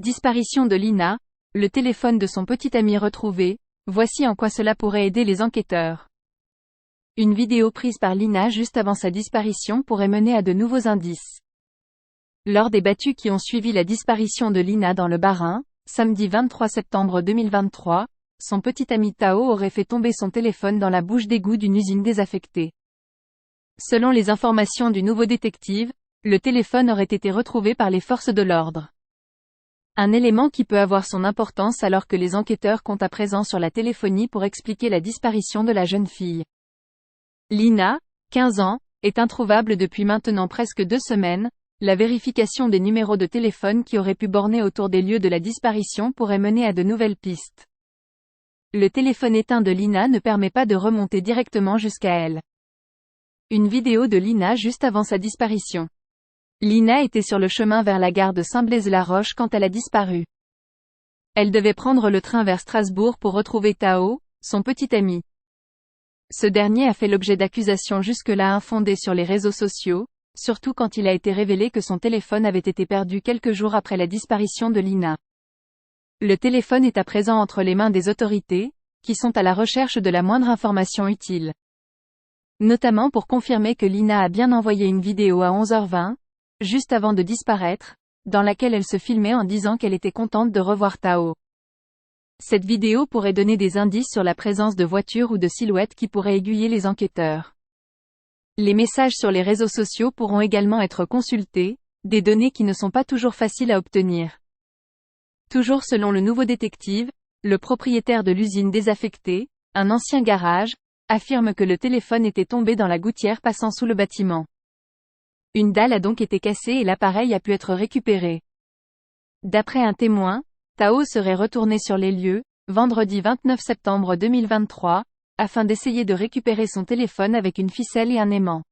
Disparition de Lina, le téléphone de son petit ami retrouvé, voici en quoi cela pourrait aider les enquêteurs. Une vidéo prise par Lina juste avant sa disparition pourrait mener à de nouveaux indices. Lors des battues qui ont suivi la disparition de Lina dans le Bas-Rhin, samedi 23 septembre 2023, son petit ami Tao aurait fait tomber son téléphone dans la bouche d'égout d'une usine désaffectée. Selon les informations du nouveau détective, le téléphone aurait été retrouvé par les forces de l'ordre. Un élément qui peut avoir son importance alors que les enquêteurs comptent à présent sur la téléphonie pour expliquer la disparition de la jeune fille. Lina, 15 ans, est introuvable depuis maintenant presque 2 semaines. La vérification des numéros de téléphone qui auraient pu borner autour des lieux de la disparition pourrait mener à de nouvelles pistes. Le téléphone éteint de Lina ne permet pas de remonter directement jusqu'à elle. Une vidéo de Lina juste avant sa disparition. Lina était sur le chemin vers la gare de Saint-Blaise-la-Roche quand elle a disparu. Elle devait prendre le train vers Strasbourg pour retrouver Tao, son petit ami. Ce dernier a fait l'objet d'accusations jusque-là infondées sur les réseaux sociaux, surtout quand il a été révélé que son téléphone avait été perdu quelques jours après la disparition de Lina. Le téléphone est à présent entre les mains des autorités, qui sont à la recherche de la moindre information utile. Notamment pour confirmer que Lina a bien envoyé une vidéo à 11h20, juste avant de disparaître, dans laquelle elle se filmait en disant qu'elle était contente de revoir Tao. Cette vidéo pourrait donner des indices sur la présence de voitures ou de silhouettes qui pourraient aiguiller les enquêteurs. Les messages sur les réseaux sociaux pourront également être consultés, des données qui ne sont pas toujours faciles à obtenir. Toujours selon le nouveau détective, le propriétaire de l'usine désaffectée, un ancien garage, affirme que le téléphone était tombé dans la gouttière passant sous le bâtiment. Une dalle a donc été cassée et l'appareil a pu être récupéré. D'après un témoin, Tao serait retourné sur les lieux, vendredi 29 septembre 2023, afin d'essayer de récupérer son téléphone avec une ficelle et un aimant.